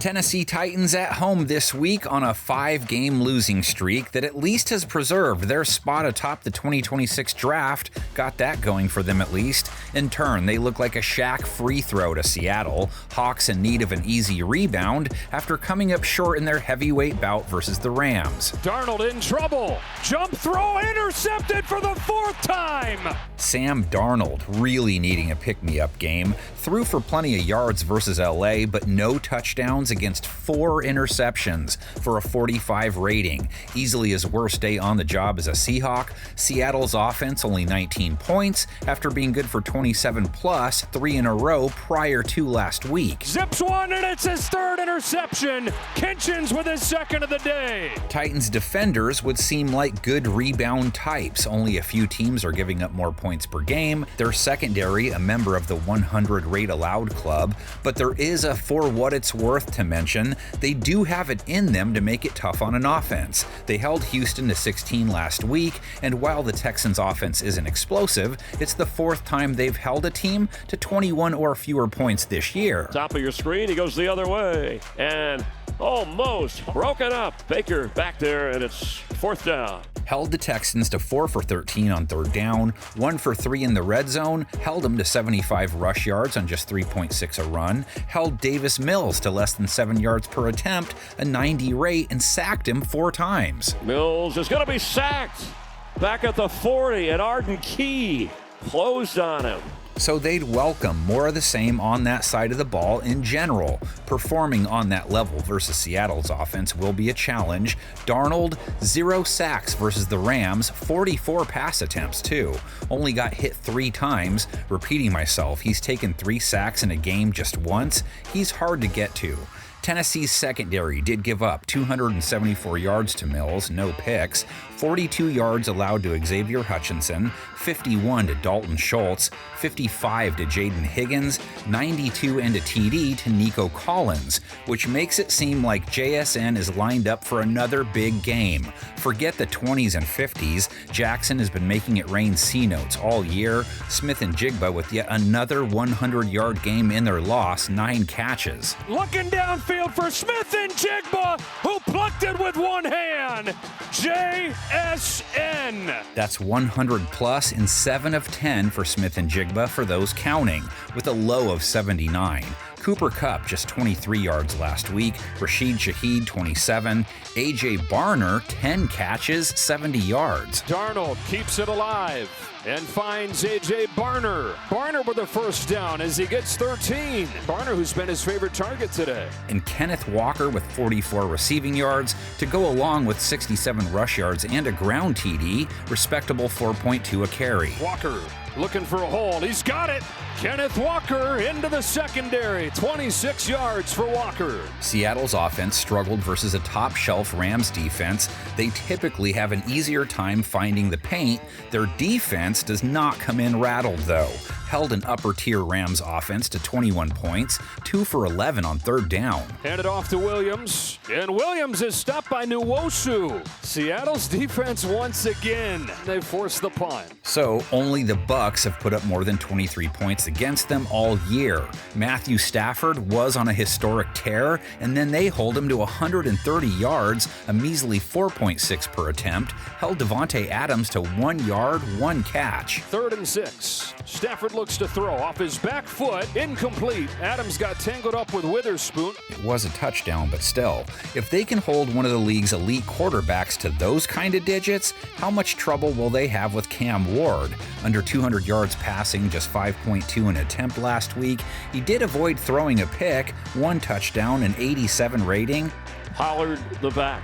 Tennessee Titans at home this week on a 5-game losing streak that at least has preserved their spot atop the 2026 draft. Got that going for them at least. In turn, they look like a Shaq free throw to Seattle. Hawks in need of an easy rebound after coming up short in their heavyweight bout versus the Rams. Darnold in trouble. Jump throw intercepted for the 4th time. Sam Darnold really needing a pick-me-up game. Threw for plenty of yards versus LA, but no touchdowns against 4 interceptions for a 45 rating. Easily his worst day on the job as a Seahawk. Seattle's offense only 19 points after being good for 27 plus 3 in a row prior to last week. Zips one and it's his 3rd interception. Kitchens with his 2nd of the day. Titans defenders would seem like good rebound types. Only a few teams are giving up more points per game. Their secondary, a member of the 100 rate allowed club, but there is a for what it's worth to mention. They do have it in them to make it tough on an offense. They held Houston to 16 last week, and while the Texans' offense isn't explosive, it's the 4th time they've held a team to 21 or fewer points this year. Top of your screen, he goes the other way, and almost broken up. Baker back there, and it's 4th down. Held the Texans to 4 for 13 on 3rd down, 1 for 3 in the red zone, held them to 75 rush yards on just 3.6 a run, held Davis Mills to less than 7 yards per attempt, a 90 rate, and sacked him 4 times. Mills is going to be sacked. Back at the 40, and Arden Key closed on him. So they'd welcome more of the same on that side of the ball in general. Performing on that level versus Seattle's offense will be a challenge. Darnold, 0 sacks versus the Rams, 44 pass attempts too. Only got hit 3 times. Repeating myself, he's taken 3 sacks in a game just once. He's hard to get to. Tennessee's secondary did give up 274 yards to Mills, no picks, 42 yards allowed to Xavier Hutchinson, 51 to Dalton Schultz, 55 to Jaden Higgins, 92 and a TD to Nico Collins, which makes it seem like JSN is lined up for another big game. Forget the 20s and 50s, Jackson has been making it rain C-notes all year. Smith and Jigba with yet another 100-yard game in their loss, 9 catches. Looking downfield for Smith and Jigba, who plucked it with one hand. JSN. That's 100 plus in 7 of 10 for Smith and Jigba for those counting, with a low of 79. Cooper Kupp just 23 yards last week, Rashid Shaheed 27, A.J. Barner 10 catches, 70 yards. Darnold keeps it alive and finds A.J. Barner. Barner with a 1st down as he gets 13. Barner, who's been his favorite target today. And Kenneth Walker with 44 receiving yards to go along with 67 rush yards and a ground TD, respectable 4.2 a carry. Walker looking for a hole. He's got it. Kenneth Walker into the secondary. 26 yards for Walker. Seattle's offense struggled versus a top-shelf Rams defense. They typically have an easier time finding the paint. Their defense does not come in rattled, though. Held an upper-tier Rams offense to 21 points, 2 for 11 on 3rd down. Handed off to Williams, and Williams is stopped by Nwosu. Seattle's defense once again. They forced the punt. So only the Bucs have put up more than 23 points against them all year. Matthew Stafford was on a historic tear, and then they hold him to 130 yards, a measly 4.6 per attempt, held Devontae Adams to 1 yard, 1 catch. 3rd and 6. Stafford looks to throw off his back foot, incomplete. Adams got tangled up with Witherspoon. It was a touchdown, but still, if they can hold one of the league's elite quarterbacks to those kind of digits, how much trouble will they have with Cam Ward? Under 200 yards passing, just 5.2 an attempt last week. He did avoid throwing a pick, 1 touchdown, an 87 rating. Pollard the back.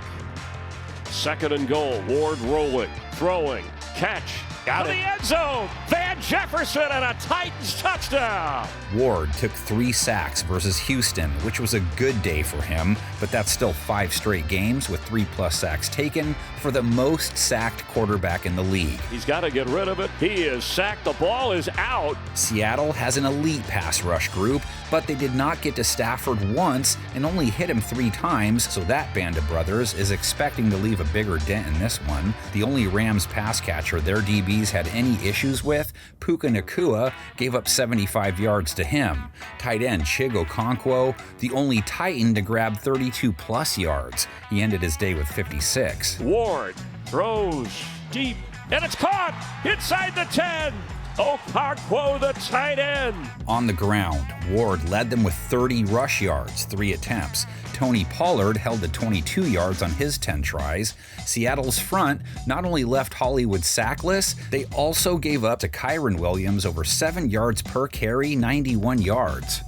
2nd and goal. Ward rolling, throwing, catch. Got the end zone. Van Jefferson and a Titans touchdown. Ward took 3 sacks versus Houston, which was a good day for him, but that's still 5 straight games with 3+ sacks taken for the most sacked quarterback in the league. He's got to get rid of it. He is sacked. The ball is out. Seattle has an elite pass rush group, but they did not get to Stafford once and only hit him 3 times, so that band of brothers is expecting to leave a bigger dent in this one. The only Rams pass catcher their DB DBs had any issues with, Puka Nacua gave up 75 yards to him. Tight end Chig Okonkwo, the only Titan to grab 32-plus yards. He ended his day with 56. Ward throws deep, and it's caught inside the 10. Okonkwo, the tight end. On the ground, Ward led them with 30 rush yards, 3 attempts. Tony Pollard held to 22 yards on his 10 tries. Seattle's front not only left Hollywood sackless, they also gave up to Kyron Williams over 7 yards per carry, 91 yards.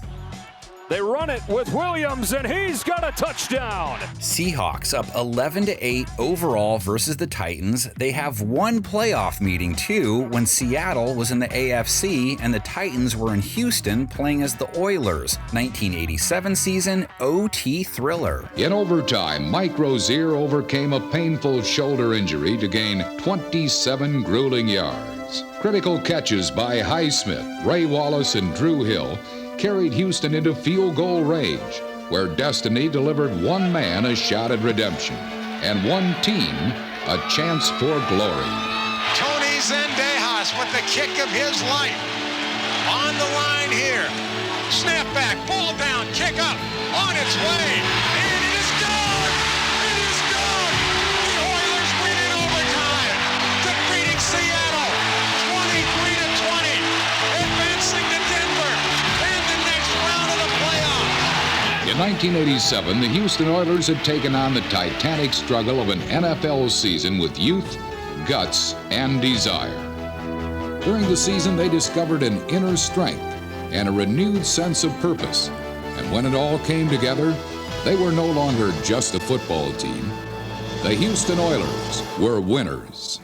They run it with Williams, and he's got a touchdown. Seahawks up 11-8 overall versus the Titans. They have one playoff meeting, too, when Seattle was in the AFC and the Titans were in Houston playing as the Oilers. 1987 season OT thriller. In overtime, Mike Rozier overcame a painful shoulder injury to gain 27 grueling yards. Critical catches by Highsmith, Ray Wallace, and Drew Hill carried Houston into field goal range, where destiny delivered one man a shot at redemption and one team a chance for glory. Tony Zendejas with the kick of his life. On the line here. Snap back, ball down, kick up, on its way. And it is gone! It is gone! The Oilers win in overtime, defeating Seattle 23-20, advancing to Denver. In 1987, the Houston Oilers had taken on the titanic struggle of an NFL season with youth, guts, and desire. During the season, they discovered an inner strength and a renewed sense of purpose. And when it all came together, they were no longer just a football team. The Houston Oilers were winners.